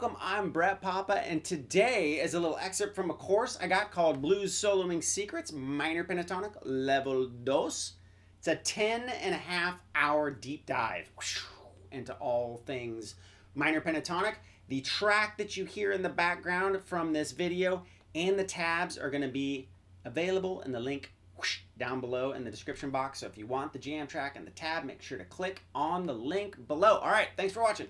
welcome. I'm Brett Papa, and today is a little excerpt from a course I got called Blues Soloing Secrets, Minor Pentatonic, Level Dos. It's a 10.5-hour deep dive into all things minor pentatonic. The track that you hear in the background from this video and the tabs are going to be available in the link down below in the description box. So if you want the jam track and the tab, make sure to click on the link below. All right, thanks for watching.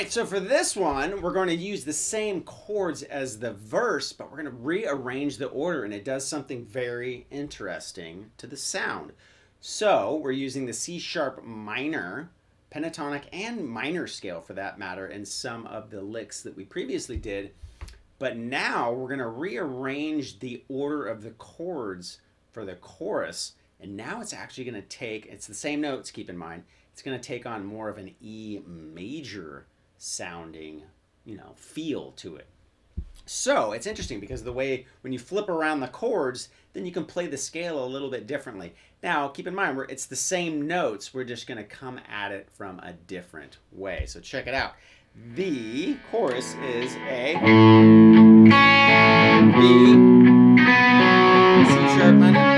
So for this one, we're going to use the same chords as the verse, but we're going to rearrange the order, and it does something very interesting to the sound. So we're using the C sharp minor, pentatonic, and minor scale for that matter in some of the licks that we previously did. But now we're going to rearrange the order of the chords for the chorus, and now it's actually going to take, it's the same notes, keep in mind, it's going to take on more of an E major sounding, feel to it. So it's interesting because the way when you flip around the chords, then you can play the scale a little bit differently. Now, keep in mind, it's the same notes. We're just going to come at it from a different way. So check it out. The chorus is A, B, C sharp minor,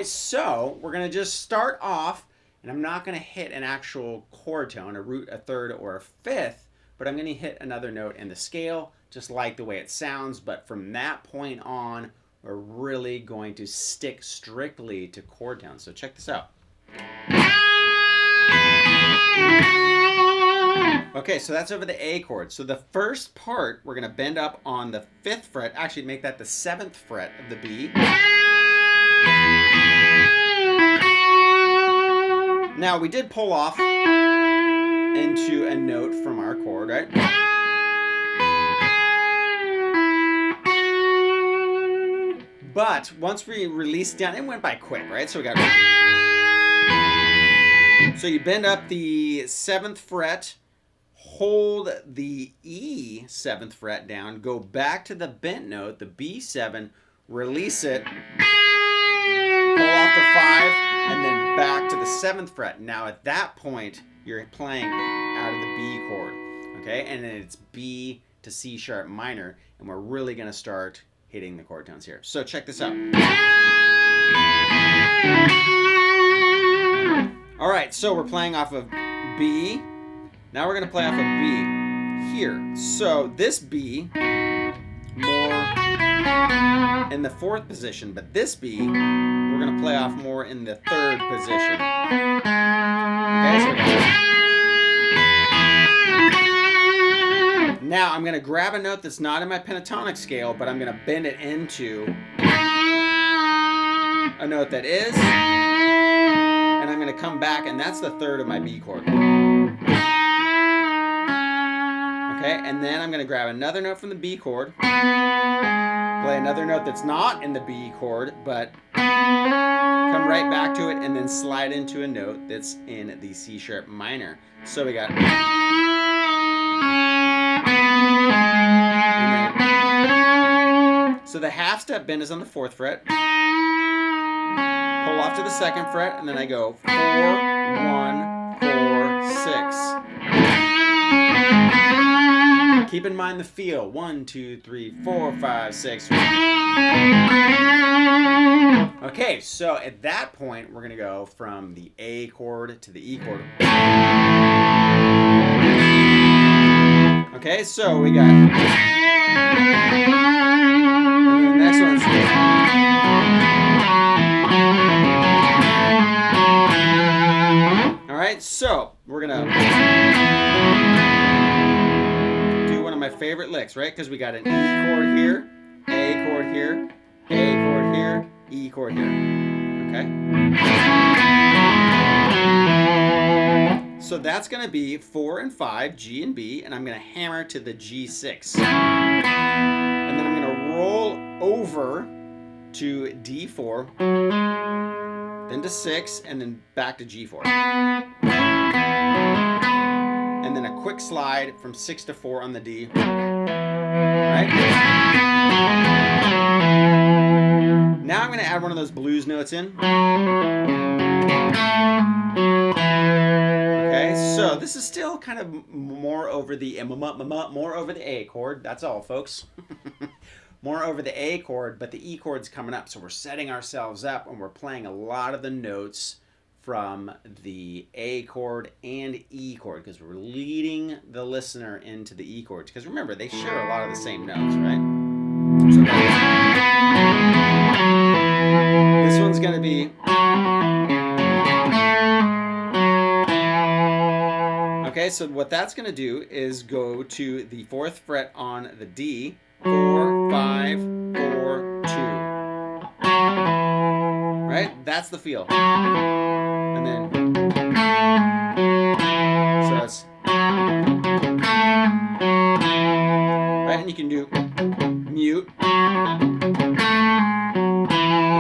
so we're going to just start off, and I'm not going to hit an actual chord tone, a root, a third, or a fifth, but I'm going to hit another note in the scale, just like the way it sounds. But from that point on, we're really going to stick strictly to chord tones. So check this out. Okay, so that's over the A chord. So the first part, we're going to bend up on the 5th fret, actually make that the 7th fret of the B. Now, we did pull off into a note from our chord, right? But once we released down, it went by quick, right? So we got... So you bend up the 7th fret, hold the E 7th fret down, go back to the bent note, the B7, release it, pull off the 5, and then back to the 7th fret. Now at that point, you're playing out of the B chord, okay? And then it's B to C sharp minor, and we're really gonna start hitting the chord tones here. So check this out. All right, so we're playing off of B. Now we're gonna play off of B here. So this B, more in the 4th position, but this B, we're going to play off more in the 3rd position. Okay, so now I'm going to grab a note that's not in my pentatonic scale, but I'm going to bend it into a note that is, and I'm going to come back, and that's the 3rd of my B chord. Okay, and then I'm going to grab another note from the B chord, play another note that's not in the B chord, but come right back to it, and then slide into a note that's in the C sharp minor. So we got... So the half step bend is on the 4th fret. Pull off to the 2nd fret, and then I go 4, 1, 4, 6. Keep in mind the feel. 1, 2, 3, 4, 5, 6. Okay, so at that point, we're going to go from the A chord to the E chord. Okay, so we got. And then the next one's. All right, so we're gonna do one of my favorite licks, right? Because we got an E chord here, A chord here, A chord here, E chord here. Okay. So that's going to be 4 and 5, G and B, and I'm going to hammer to the G6. And then I'm going to roll over to D4, then to 6, and then back to G4. And then a quick slide from 6 to 4 on the D. Right? Now I'm going to add one of those blues notes in. Okay, so this is still kind of more over the more over the A chord. That's all, folks. More over the A chord, but the E chord's coming up. So we're setting ourselves up and we're playing a lot of the notes from the A chord and E chord because we're leading the listener into the E chords. Because remember, they share a lot of the same notes, right? So this one's going to be. Okay, so what that's going to do is go to the 4th fret on the D, 4, 5, 4, 2. Right? That's the feel. And then, so that's, right? And you can do mute.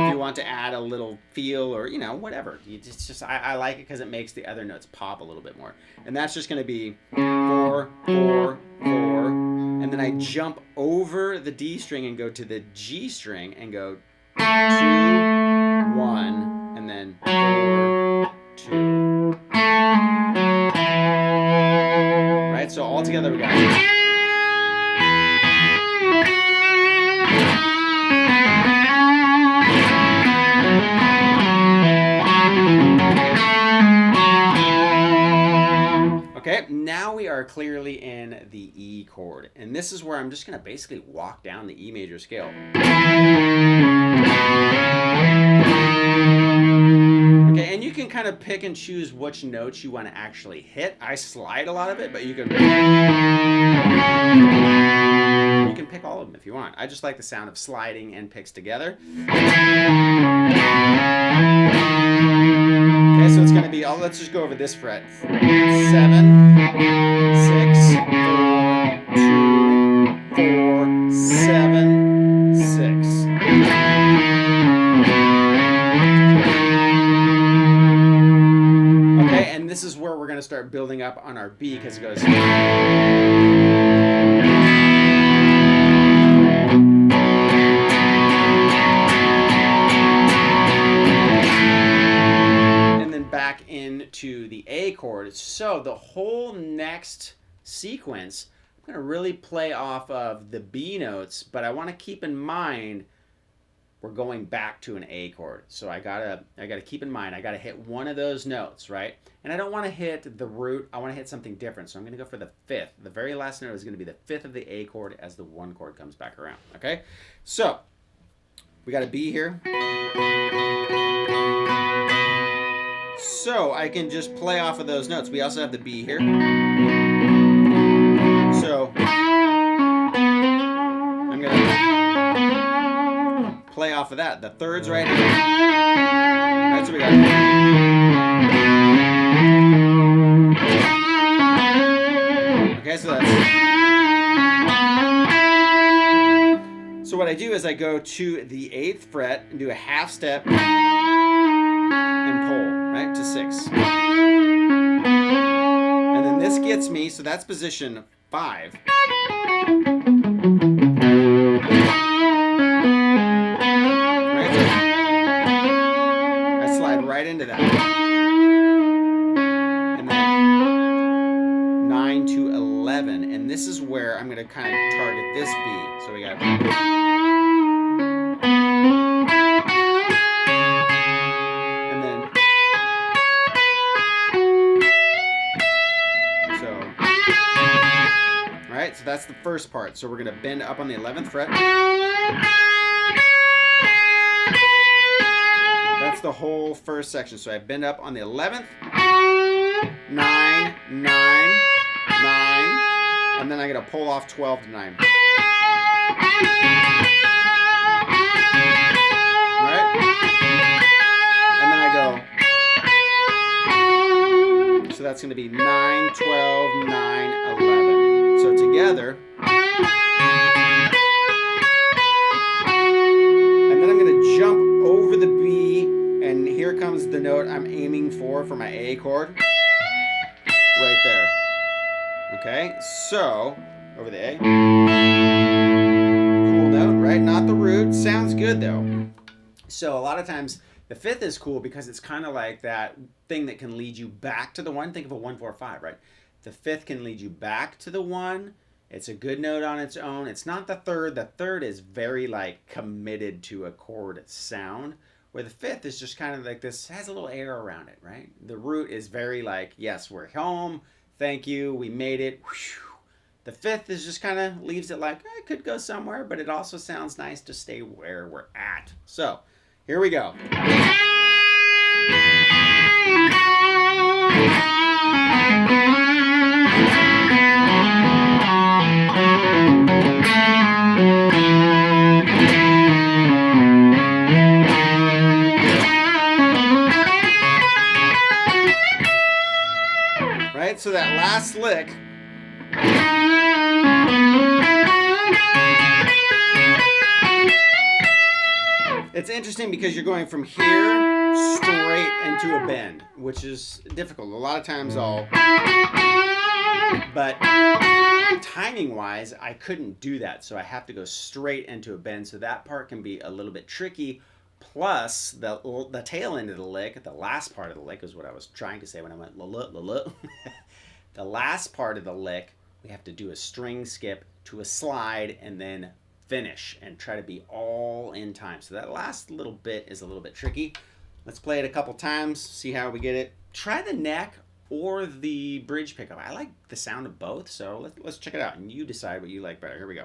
If you want to add a little feel or, whatever. It's just I like it because it makes the other notes pop a little bit more. And that's just going to be 4, 4, 4. And then I jump over the D string and go to the G string and go 2, 1, and then 4, 2. Right? So all together we got it. Okay, now we are clearly in the E chord, and this is where I'm just going to basically walk down the E major scale. Okay, and you can kind of pick and choose which notes you want to actually hit. I slide a lot of it, but you can pick all of them if you want. I just like the sound of sliding and picks together. Okay, so it's going to be, let's just go over this fret. 7, 6, 4, 2, 4, 7, 6. Okay, and this is where we're going to start building up on our B because it goes. Back into the A chord. So the whole next sequence, I'm going to really play off of the B notes, but I want to keep in mind we're going back to an A chord. So I gotta keep in mind I gotta hit one of those notes, right? And I don't want to hit the root. I want to hit something different. So I'm going to go for the 5th. The very last note is going to be the 5th of the A chord as the 1 chord comes back around. Okay, so we got a B here. So I can just play off of those notes. We also have the B here. So I'm going to play off of that. The 3rd's right here. All right, so we got. Okay, so that's. So what I do is I go to the 8th fret and do a half step and pull. Right, to 6. And then this gets me, so that's position 5. Right there. I slide right into that. And then 9 to 11. And this is where I'm going to kind of target this beat. So we got. that's the first part. So we're going to bend up on the 11th fret. That's the whole first section. So I bend up on the 11th, 9, 9, 9, and then I got to pull off 12 to 9. Alright? And then I go. So that's going to be 9, 12, 9, 11. So together. And then I'm going to jump over the B, and here comes the note I'm aiming for my A chord. Right there. Okay, so over the A. Cool note, right? Not the root. Sounds good though. So a lot of times the 5th is cool because it's kind of like that thing that can lead you back to the 1. Think of a 1, 4, 5, right? The 5th can lead you back to the 1. It's a good note on its own. It's not the 3rd. The 3rd is very like committed to a chord sound, where the 5th is just kind of like this, has a little air around it, right? The root is very like, yes, we're home. Thank you. We made it. The 5th is just kind of leaves it like, it could go somewhere, but it also sounds nice to stay where we're at. So here we go. Right? So that last lick. It's interesting because you're going from here straight into a bend, which is difficult. A lot of times but timing wise, I couldn't do that. So I have to go straight into a bend. So that part can be a little bit tricky. Plus the tail end of the lick, the last part of the lick is what I was trying to say when I went la-la. The last part of the lick, we have to do a string skip to a slide and then finish and try to be all in time. So that last little bit is a little bit tricky. Let's play it a couple times, see how we get it. Try the neck or the bridge pickup. I like the sound of both, so let's check it out and you decide what you like better. Here we go.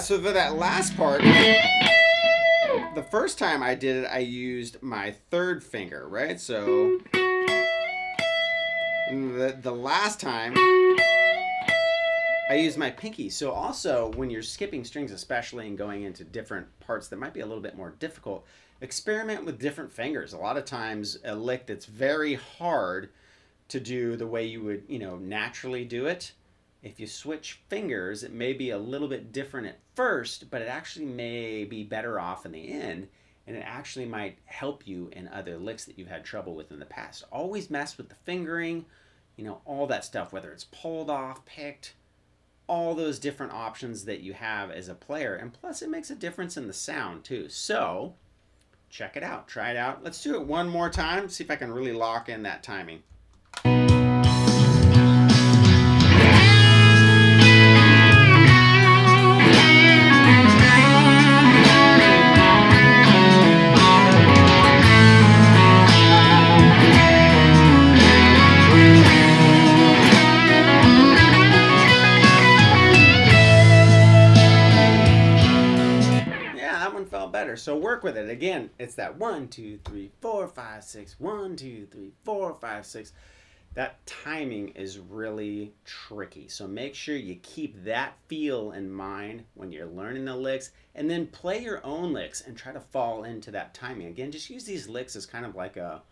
So for that last part, the first time I did it, I used my 3rd finger, right? So the last time, I used my pinky. So also, when you're skipping strings, especially and going into different parts that might be a little bit more difficult, experiment with different fingers. A lot of times, a lick that's very hard to do the way you would, naturally do it, if you switch fingers, it may be a little bit different at first, but it actually may be better off in the end, and it actually might help you in other licks that you've had trouble with in the past. Always mess with the fingering, all that stuff, whether it's pulled off, picked, all those different options that you have as a player, and plus it makes a difference in the sound too. So check it out, try it out. Let's do it one more time, see if I can really lock in that timing. So work with it. Again, it's that 1, 2, 3, 4, 5, 6, 1, 2, 3, 4, 5, 6. That timing is really tricky. So make sure you keep that feel in mind when you're learning the licks, and then play your own licks and try to fall into that timing. Again, just use these licks as kind of like a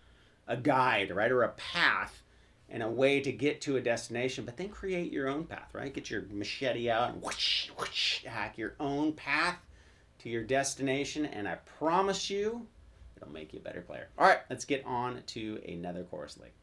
guide, right? Or a path and a way to get to a destination, but then create your own path, right? Get your machete out and whoosh, whoosh, hack your own path to your destination, and I promise you, it'll make you a better player. All right, let's get on to another chorus lick.